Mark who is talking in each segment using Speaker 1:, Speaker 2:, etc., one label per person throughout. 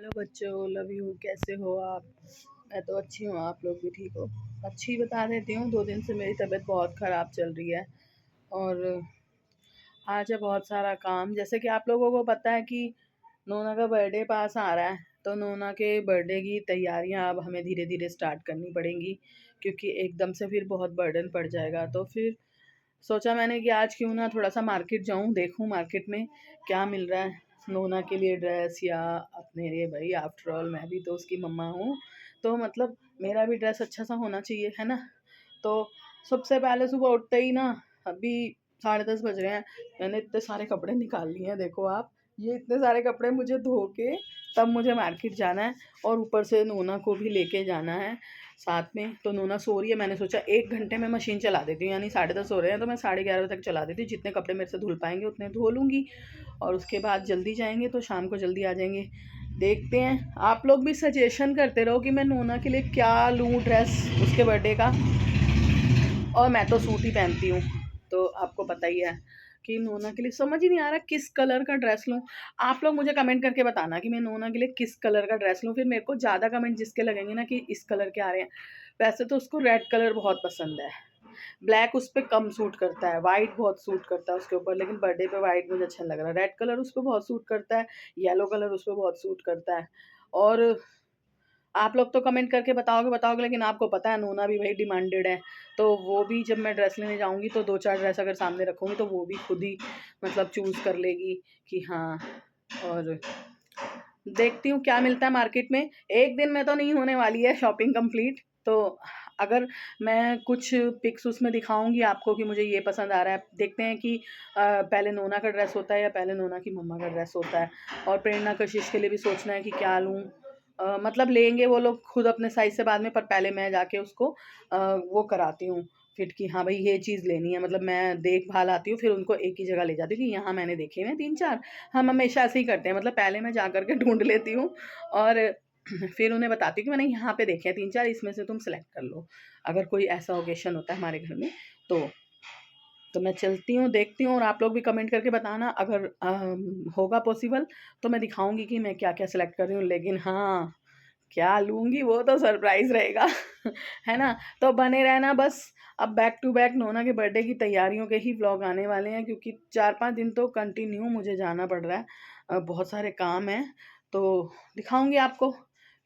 Speaker 1: Hello बच्चों, love you. कैसे हो आप? मैं तो अच्छी हूँ, आप लोग भी ठीक हो? अच्छी बता देती हूँ, 2 दिन से मेरी तबीयत बहुत ख़राब चल रही है और आज है बहुत सारा काम। जैसे कि आप लोगों को पता है कि नोना का बर्थडे पास आ रहा है, तो नोना के बर्थडे की तैयारियां अब हमें धीरे धीरे स्टार्ट करनी पड़ेंगी, क्योंकि एकदम से फिर बहुत बर्डन पड़ जाएगा। तो फिर सोचा मैंने कि आज क्यों ना थोड़ा सा मार्केट जाऊं, देखूं मार्केट में क्या मिल रहा है नोना के लिए ड्रेस या अपने लिए। भाई आफ्टर ऑल मैं भी तो उसकी मम्मा हूँ, तो मतलब मेरा भी ड्रेस अच्छा सा होना चाहिए, है ना। तो सबसे पहले सुबह उठते ही ना, अभी 10:30 बज रहे हैं, मैंने इतने सारे कपड़े निकाल लिए हैं। देखो आप, ये इतने सारे कपड़े मुझे धो के तब मुझे मार्केट जाना है, और ऊपर से नोना को भी लेके जाना है साथ में। तो नोना सो रही है, मैंने सोचा 1 घंटे में मशीन चला देती हूँ, यानी 10:30 हो रहे हैं तो मैं 11:30 बजे तक चला देती हूँ। जितने कपड़े मेरे से धुल पाएंगे उतने धो लूँगी, और उसके बाद जल्दी जाएंगे तो शाम को जल्दी आ जाएंगे। देखते हैं, आप लोग भी सजेशन करते रहो कि मैं नोना के लिए क्या लूँ ड्रेस उसके बर्थडे का। और मैं तो सूट ही पहनती हूँ, तो आपको पता ही है कि नोना के लिए समझ ही नहीं आ रहा किस कलर का ड्रेस लूँ। आप लोग मुझे कमेंट करके बताना कि मैं नोना के लिए किस कलर का ड्रेस लूँ। फिर मेरे को ज़्यादा कमेंट जिसके लगेंगे ना कि इस कलर के आ रहे हैं, वैसे तो उसको रेड कलर बहुत पसंद है। ब्लैक उस पर कम सूट करता है, वाइट बहुत सूट करता है उसके ऊपर, लेकिन बर्थडे पे वाइट मुझे अच्छा लग रहा है। रेड कलर उस पर बहुत सूट करता है, येलो कलर उस पर बहुत सूट करता है। और आप लोग तो कमेंट करके बताओगे बताओगे, लेकिन आपको पता है नोना भी भाई डिमांडेड है। तो वो भी जब मैं ड्रेस लेने जाऊंगी तो 2-4 ड्रेस अगर सामने रखूंगी तो वो भी खुद ही मतलब चूज़ कर लेगी कि हाँ। और देखती हूँ क्या मिलता है मार्केट में। एक दिन में तो नहीं होने वाली है शॉपिंग कंप्लीट, तो अगर मैं कुछ पिक्स उसमें दिखाऊंगी आपको कि मुझे ये पसंद आ रहा है। देखते हैं कि पहले नोना का ड्रेस होता है या पहले नोना की मम्मा का ड्रेस होता है। और प्रेरणा कशिश के लिए भी सोचना है कि क्या लूँ। मतलब लेंगे वो लोग खुद अपने साइज से बाद में, पर पहले मैं जाके उसको वो कराती हूँ फिट कि हाँ भाई ये चीज़ लेनी है। मतलब मैं देखभाल आती हूँ, फिर उनको एक ही जगह ले जाती हूँ कि यहाँ मैंने देखे हैं 3-4। हम हमेशा ऐसे ही करते हैं, मतलब पहले मैं जा कर के ढूंढ लेती हूँ और फिर उन्हें बताती हूँ कि मैंने यहाँ पे देखे हैं 3-4, इसमें से तुम सेलेक्ट कर लो। अगर कोई ऐसा ओकेशन होता है हमारे घर में तो मैं चलती हूँ, देखती हूँ। और आप लोग भी कमेंट करके बताना, अगर होगा पॉसिबल तो मैं दिखाऊंगी कि मैं क्या क्या सिलेक्ट कर रही हूँ। लेकिन हाँ, क्या लूँगी वो तो सरप्राइज़ रहेगा है ना। तो बने रहना बस। अब बैक टू बैक नोना के बर्थडे की तैयारियों के ही व्लॉग आने वाले हैं, क्योंकि 4-5 दिन तो कंटिन्यू मुझे जाना पड़ रहा है। बहुत सारे काम हैं, तो दिखाऊंगी आपको।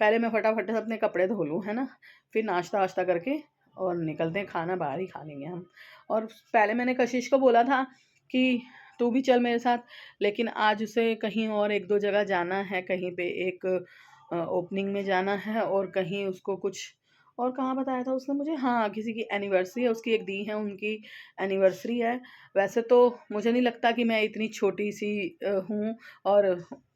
Speaker 1: पहले मैं फटाफट से अपने कपड़े धो लूँ, है ना। फिर नाश्ता वाश्ता करके और निकलते हैं, खाना बाहर ही खा लेंगे हम। और पहले मैंने कशिश को बोला था कि तू भी चल मेरे साथ, लेकिन आज उसे कहीं और 1-2 जगह जाना है। कहीं पे एक ओपनिंग में जाना है, और कहीं उसको कुछ और कहाँ बताया था उसने मुझे, हाँ किसी की एनिवर्सरी है, उसकी एक दी है, उनकी एनिवर्सरी है। वैसे तो मुझे नहीं लगता कि मैं इतनी छोटी सी हूँ, और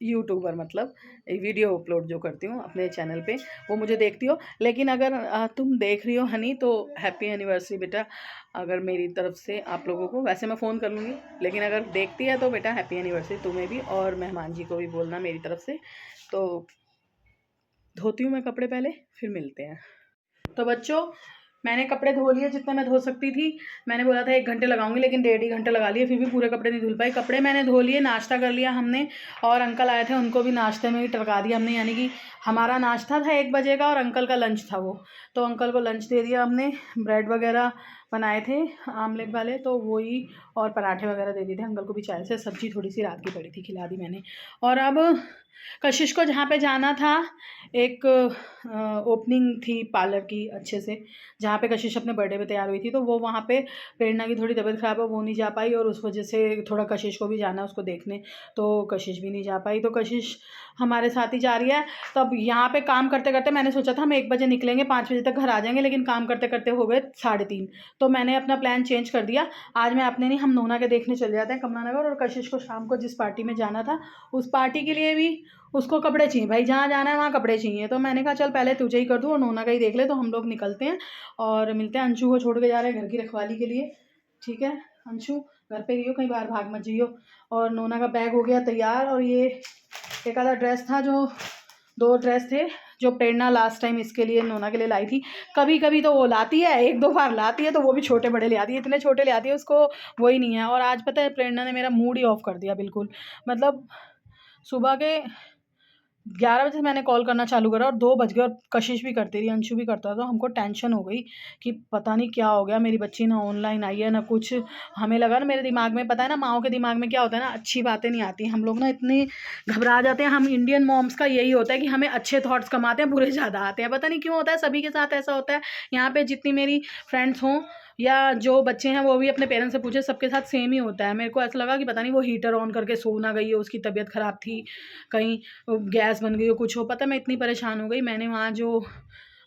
Speaker 1: यूट्यूबर मतलब वीडियो अपलोड जो करती हूँ अपने चैनल पे वो मुझे देखती हो। लेकिन अगर तुम देख रही हो हनी, तो हैप्पी एनिवर्सरी बेटा। अगर मेरी तरफ से आप लोगों को, वैसे मैं फ़ोन कर लूँगी, लेकिन अगर देखती है तो बेटा हैप्पी एनिवर्सरी तुम्हें भी, और मेहमान जी को भी बोलना मेरी तरफ से। तो धोती हूँ मैं कपड़े पहले, फिर मिलते हैं। तो बच्चों, मैंने कपड़े धो लिए जितने मैं धो सकती थी। मैंने बोला था 1 घंटे लगाऊंगी, लेकिन 1.5 घंटे लगा लिए, फिर भी पूरे कपड़े नहीं धुल पाए। कपड़े मैंने धो लिए, नाश्ता कर लिया हमने, और अंकल आए थे उनको भी नाश्ते में ही टरका दिया हमने। यानी कि हमारा नाश्ता था 1 बजे का और अंकल का लंच था वो, तो अंकल को लंच दे दिया हमने। ब्रेड वगैरह बनाए थे आमलेट वाले, तो वही, और पराठे वगैरह दे दिए थे अंकल को भी चाय से। सब्जी थोड़ी सी रात की पड़ी थी, खिला दी मैंने। और अब कशिश को जहाँ पे जाना था, एक ओपनिंग थी पार्लर की अच्छे से, जहाँ पे कशिश अपने बर्थडे पे तैयार हुई थी, तो वो वहाँ पे प्रेरणा की थोड़ी तबीयत ख़राब है, वो नहीं जा पाई, और उस वजह से थोड़ा कशिश को भी जाना है उसको देखने, तो कशिश भी नहीं जा पाई। तो कशिश हमारे साथ ही जा रही है। तो अब यहाँ पे काम करते करते मैंने सोचा था हम 1 बजे निकलेंगे, 5 बजे तक घर आ जाएंगे, लेकिन काम करते करते हो गए 3:30। तो मैंने अपना प्लान चेंज कर दिया। आज मैं अपने नहीं, हम नोना के देखने चले जाते हैं कमला नगर, और कशिश को शाम को जिस पार्टी में जाना था उस पार्टी के लिए भी उसको कपड़े चाहिए भाई, जहाँ जाना है वहाँ कपड़े चाहिए। तो मैंने कहा चल पहले तुझे ही कर दूँ और नोना का ही देख ले। तो हम लोग निकलते हैं और मिलते हैं। अंशु को छोड़ के जा रहे हैं घर की रखवाली के लिए, ठीक है। अंशु घर पे रहियो, कहीं बाहर भाग मत जाइयो। और नोना का बैग हो गया तैयार, और ये एक आधा ड्रेस था, जो 2 ड्रेस थे जो प्रेरणा लास्ट टाइम इसके लिए नोना के लिए लाई थी। कभी कभी तो वो लाती है, 1-2 बार लाती है, तो वो भी छोटे बड़े ले आती है। इतने छोटे ले आती है उसको वही नहीं है। और आज पता है प्रेरणा ने मेरा मूड ही ऑफ कर दिया बिल्कुल। मतलब सुबह के 11 बजे से मैंने कॉल करना चालू करा और 2 बज गए और कशिश भी करती रही, अंशु भी करता था। तो हमको टेंशन हो गई कि पता नहीं क्या हो गया, मेरी बच्ची ना ऑनलाइन आई है ना कुछ। हमें लगा ना, मेरे दिमाग में, पता है ना माँओं के दिमाग में क्या होता है ना, अच्छी बातें नहीं आती। हम लोग ना इतने घबरा जाते हैं। हम इंडियन मॉम्स का यही होता है कि हमें अच्छे थॉट्स कम आते हैं, बुरे ज़्यादा आते हैं। पता नहीं क्यों होता है, सभी के साथ ऐसा होता है। यहाँ पे जितनी मेरी फ्रेंड्स हों या जो बच्चे हैं वो भी अपने पेरेंट्स से पूछे, सबके साथ सेम ही होता है। मेरे को ऐसा लगा कि पता नहीं वो हीटर ऑन करके सो ना गई हो, उसकी तबीयत ख़राब थी, कहीं गैस बन गई हो, कुछ हो। पता है मैं इतनी परेशान हो गई, मैंने वहाँ जो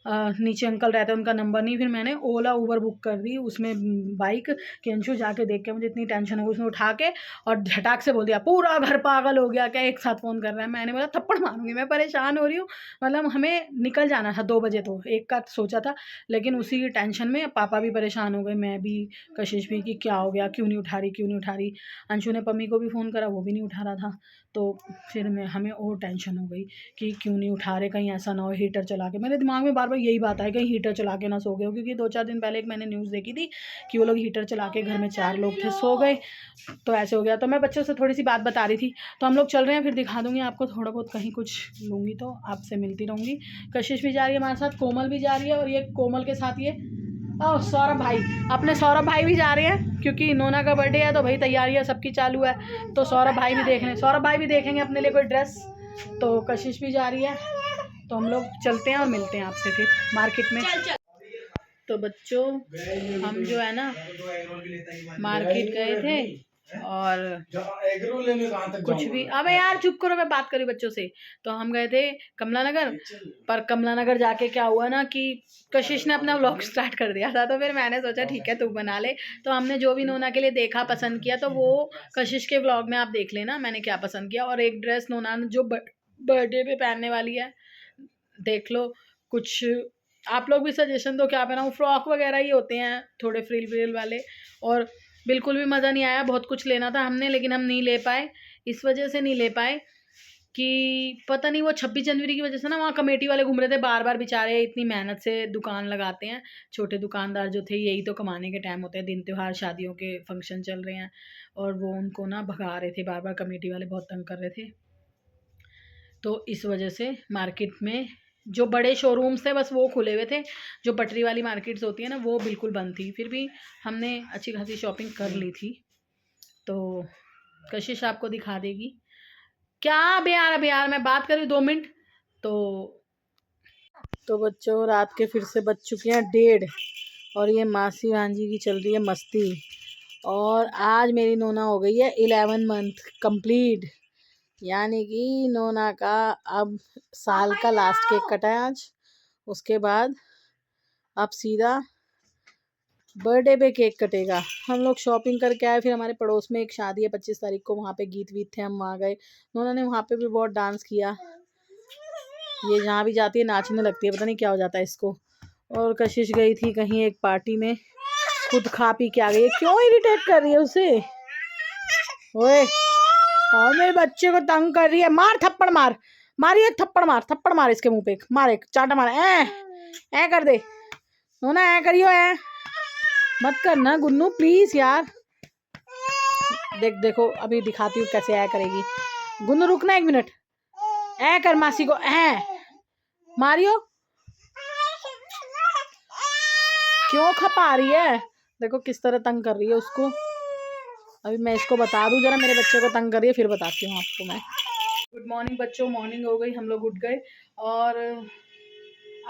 Speaker 1: नीचे अंकल रहते हैं उनका नंबर नहीं, फिर मैंने ओला उबर बुक कर दी उसमें बाइक, कि अंशु जाके देख के। मुझे इतनी टेंशन हो गई, उसने उठा के और झटाक से बोल दिया पूरा घर पागल हो गया क्या, एक साथ फ़ोन कर रहा है। मैंने बोला थप्पड़ मारूंगी, मैं परेशान हो रही हूँ। मतलब हमें निकल जाना था 2 बजे, तो एक का सोचा था, लेकिन उसी टेंशन में पापा भी परेशान हो गए, मैं भी, कशिश भी, कि क्या हो गया, क्यों नहीं उठा रही, क्यों नहीं उठा रही। अंशु ने पम्मी को भी फ़ोन करा, वो भी नहीं उठा रहा था। तो फिर हमें और टेंशन हो गई कि क्यों नहीं उठा रहे, कहीं ऐसा ना हो हीटर चला के। मेरे दिमाग में बार बार यही बात आई, कहीं हीटर चला के ना सो गए हो, क्योंकि 2-4 दिन पहले एक मैंने न्यूज़ देखी थी कि वो लोग हीटर चला के, घर में 4 लोग थे, सो गए, तो ऐसे हो गया। तो मैं बच्चों से थोड़ी सी बात बता रही थी। तो हम लोग चल रहे हैं, फिर दिखा दूँगी आपको थोड़ा बहुत, कहीं कुछ लूँगी तो आपसे मिलती रहूँगी। कशिश भी जा रही है हमारे साथ, कोमल भी जा रही है, और ये कोमल के साथ ये सौरभ भाई, अपने सौरभ भाई भी जा रहे हैं, क्योंकि नोना का बर्थडे है तो भाई तैयारियां सबकी चालू है। तो सौरभ भाई भी देख रहे हैं, सौरभ भाई भी देखेंगे अपने लिए कोई ड्रेस। तो कशिश भी जा रही है, तो हम लोग चलते हैं और मिलते हैं आपसे फिर मार्केट में। तो बच्चों, हम जो है ना मार्केट गए थे, और कुछ भी, अबे यार चुप करो, मैं बात करी बच्चों से। तो हम गए थे कमला नगर, पर कमला नगर जाके क्या हुआ ना कि कशिश ने अपना व्लॉग स्टार्ट कर दिया था। तो फिर मैंने सोचा ठीक है तू बना ले। तो हमने जो भी नोना के लिए देखा, पसंद किया, तो वो कशिश के व्लॉग में आप देख लेना मैंने क्या पसंद किया। और एक ड्रेस नोना ने जो बर्थडे पे पहनने वाली है, देख लो। कुछ आप लोग भी सजेशन दो क्या पहनाऊँ, फ्रॉक वगैरह ही होते हैं थोड़े फ्रिल व्रिल वाले। और बिल्कुल भी मज़ा नहीं आया, बहुत कुछ लेना था हमने, लेकिन हम नहीं ले पाए। इस वजह से नहीं ले पाए कि पता नहीं, वो 26 जनवरी की वजह से ना वहाँ कमेटी वाले घूम रहे थे बार बार, बेचारे इतनी मेहनत से दुकान लगाते हैं। छोटे दुकानदार जो थे, यही तो कमाने के टाइम होते हैं, दिन त्योहार शादियों के फंक्शन चल रहे हैं, और वो उनको ना भगा रहे थे बार बार, कमेटी वाले बहुत तंग कर रहे थे। तो इस वजह से मार्केट में जो बड़े शोरूम्स थे बस वो खुले हुए थे, जो पटरी वाली मार्केट्स होती है ना वो बिल्कुल बंद थी। फिर भी हमने अच्छी खासी शॉपिंग कर ली थी। तो कशिश आपको दिखा देगी क्या। अब यार मैं बात करूँ 2 मिनट। तो बच्चों, रात के फिर से बज चुके हैं 1:30, और ये मासी भांजी की चल रही है मस्ती। और आज मेरी नोना हो गई है 11 मंथ कंप्लीट, यानी कि नोना का अब साल का लास्ट केक कटा है आज। उसके बाद अब सीधा बर्थडे पे केक कटेगा। हम लोग शॉपिंग करके आए, फिर हमारे पड़ोस में एक शादी है 25 तारीख को, वहाँ पे गीत वीत थे, हम वहाँ गए। नोना ने वहाँ पे भी बहुत डांस किया। ये जहाँ भी जाती है नाचने लगती है, पता नहीं क्या हो जाता है इसको। और कशिश गई थी कहीं एक पार्टी में, खुद खा पी के आ गई है। क्यों इरिटेट कर रही है उसे? ओए, और मेरे बच्चे को तंग कर रही है। मार, थप्पड़ मार, मारिए थप्पड़ मार, थप्पड़ मार इसके मुंह पे, मार एक चाटा मार। ऐ कर दे नोना, ऐ करियो, ऐ मत करना गुन्नू प्लीज यार। देखो अभी दिखाती हूँ कैसे ऐ करेगी। गुन्नू रुकना 1 मिनट, ऐ कर मासी को, ऐ मारियो। क्यों खपा रही है? देखो किस तरह तंग कर रही है उसको। अभी मैं इसको बता दूं जरा, मेरे बच्चे को तंग कर रही है, फिर बताती हूँ आपको मैं। गुड मॉर्निंग बच्चों, मॉर्निंग हो गई, हम लोग उठ गए। और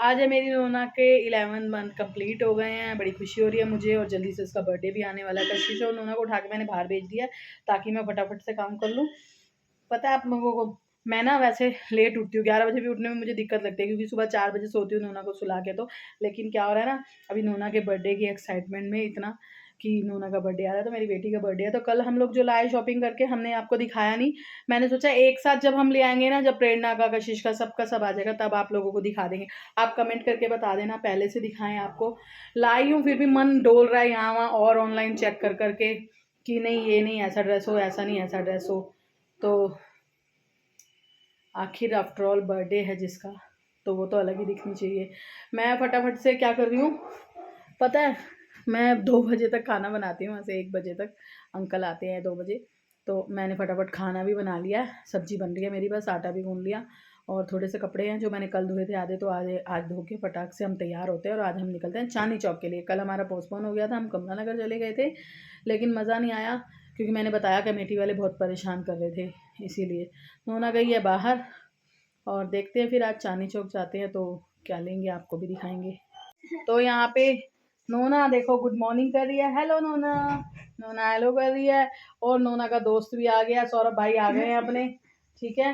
Speaker 1: आज है मेरी नोना के 11 मंथ कंप्लीट हो गए हैं। बड़ी खुशी हो रही है मुझे, और जल्दी से उसका बर्थडे भी आने वाला है। कशिश और नोना को उठा के मैंने बाहर भेज दिया ताकि मैं फटाफट से काम कर लूँ। पता है आप लोगों को, मैं ना वैसे लेट उठती हूँ, 11 बजे भी उठने में मुझे दिक्कत लगती है, क्योंकि सुबह 4 बजे सोती हूँ नोना को सुला के। तो लेकिन क्या हो रहा है ना, अभी नोना के बर्थडे की एक्साइटमेंट में इतना कि नोना का बर्थडे आ रहा है, तो मेरी बेटी का बर्थडे है। तो कल हम लोग जो लाए शॉपिंग करके, हमने आपको दिखाया नहीं। मैंने सोचा एक साथ जब हम ले आएंगे ना, जब प्रेरणा का, कशिश का, सबका सब आ जाएगा, तब आप लोगों को दिखा देंगे। आप कमेंट करके बता देना पहले से दिखाएं आपको। लाई हूँ, फिर भी मन डोल रहा है यहाँ वहाँ और ऑनलाइन चेक कर करके कि नहीं ये नहीं ऐसा ड्रेस हो, ऐसा नहीं ऐसा ड्रेस हो। तो आखिर आफ्टर ऑल बर्थडे है जिसका, तो वो तो अलग ही दिखनी चाहिए। मैं फटाफट से क्या कर रही हूँ पता है, मैं 2 बजे तक खाना बनाती हूँ, वैसे 1 बजे तक अंकल आते हैं, 2 बजे। तो मैंने फटाफट खाना भी बना लिया है, सब्जी बन रही है मेरी, बस आटा भी गूँध लिया। और थोड़े से कपड़े हैं जो मैंने कल धोए थे आधे, तो आज धो के फटाक से हम तैयार होते हैं और आज हम निकलते हैं चांदनी चौक के लिए। कल हमारा पोस्टपोन हो गया था, हम कमला नगर चले गए थे, लेकिन मज़ा नहीं आया क्योंकि मैंने बताया कमेटी वाले बहुत परेशान कर रहे थे, इसीलिए नोना गई है बाहर। और देखते हैं फिर आज चांदनी चौक जाते हैं तो क्या लेंगे, आपको भी दिखाएंगे। तो यहाँ पे नोना देखो गुड मॉर्निंग कर रही है, हेलो नोना, नोना हेलो कर रही है। और नोना का दोस्त भी आ गया, सौरभ भाई आ गए हैं अपने, ठीक है।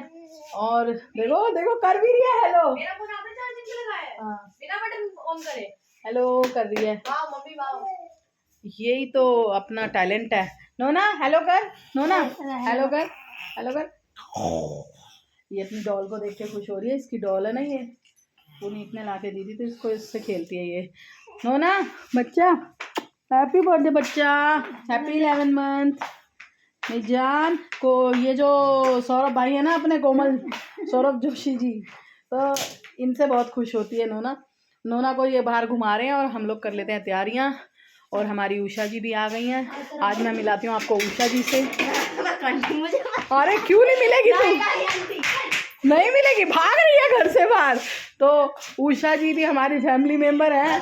Speaker 1: और देखो देखो कर भी रही है हेलो, मेरा फोन आपने चार्जिंग पे लगाया है, हाँ बिना बटन ऑन करे हेलो कर रही है। वाह मम्मी वाह, यही तो अपना टैलेंट है। नोना हेलो कर, नोना हेलो कर, हेलो कर। ये अपनी डॉल को देख के खुश हो रही है, इसकी डॉल है ना ये, पुनीत ने लाके दी थी तो इसको इससे खेलती है ये। नोना बच्चा हैप्पी बर्थडे बच्चा, हैप्पी 11 मंथ। मेरी जान को ये जो सौरभ भाई है ना अपने कोमल सौरभ जोशी जी, तो इनसे बहुत खुश होती है नोना। नोना को ये बाहर घुमा रहे हैं और हम लोग कर लेते हैं तैयारियां। और हमारी उषा जी भी आ गई हैं, आज मैं मिलाती हूँ आपको उषा जी से। अरे क्यों नहीं मिलेगी तुम, नहीं मिलेगी, भाग रही है घर से बाहर। तो उषा जी भी हमारी फैमिली मेंबर हैं।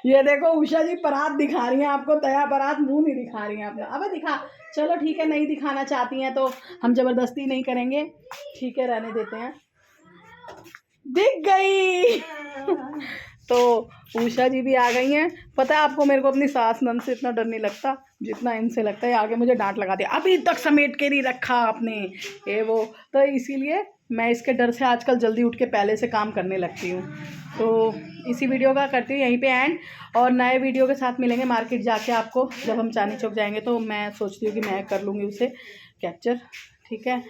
Speaker 1: ये देखो उषा जी परात दिखा रही हैं आपको, तया परात मुंह नहीं दिखा रही हैं अपना। अबे दिखा, चलो ठीक है नहीं दिखाना चाहती हैं तो हम जबरदस्ती नहीं करेंगे, ठीक है रहने देते हैं। दिख गई। तो उषा जी भी आ गई हैं। पता है आपको मेरे को अपनी सास नंद से इतना डर नहीं लगता जितना इनसे लगता है, आगे मुझे डांट लगा दिया, अभी तक समेट के नहीं रखा आपने ये वो, तो इसीलिए मैं इसके डर से आजकल जल्दी उठ के पहले से काम करने लगती हूँ। तो इसी वीडियो का करती हूँ यहीं पे एंड, और नए वीडियो के साथ मिलेंगे मार्केट जाके आपको। जब हम चांदनी चौक जाएंगे तो मैं सोचती हूँ कि मैं कर लूँगी उसे कैप्चर, ठीक है।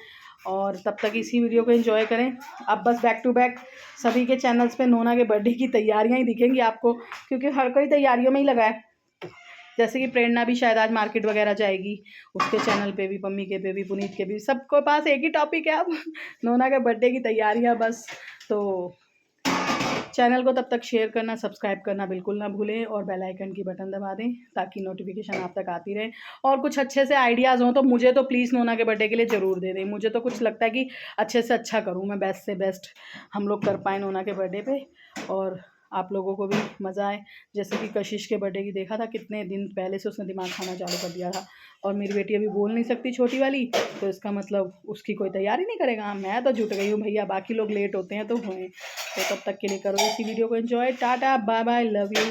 Speaker 1: और तब तक इसी वीडियो को एंजॉय करें। अब बस बैक टू बैक सभी के चैनल्स पे नोना के बर्थडे की तैयारियां ही दिखेंगी आपको, क्योंकि हर कोई तैयारियों में ही लगा है। जैसे कि प्रेरणा भी शायद आज मार्केट वगैरह जाएगी, उसके चैनल पे भी, पम्मी के पे भी, पुनीत के भी, सबको पास एक ही टॉपिक है अब नोना के बर्थडे की तैयारियां बस। तो चैनल को तब तक शेयर करना, सब्सक्राइब करना बिल्कुल ना भूलें और बेल आइकन की बटन दबा दें ताकि नोटिफिकेशन आप तक आती रहे। और कुछ अच्छे से आइडियाज़ हों तो मुझे तो प्लीज़ नोना के बर्थडे के लिए ज़रूर दे दें। मुझे तो कुछ लगता है कि अच्छे से अच्छा करूँ मैं, बेस्ट से बेस्ट हम लोग कर पाएँ नोना के बर्थडे पे, और आप लोगों को भी मज़ा आए। जैसे कि कशिश के बर्थडे की देखा था, कितने दिन पहले से उसने दिमाग खाना चालू कर दिया था, और मेरी बेटी अभी बोल नहीं सकती छोटी वाली, तो इसका मतलब उसकी कोई तैयारी नहीं करेगा। मैं तो जुट गई हूँ भैया, बाकी लोग लेट होते हैं तो हुए। तो तब तक के लिए करो इसी वीडियो को enjoy. Tata bye bye, love you.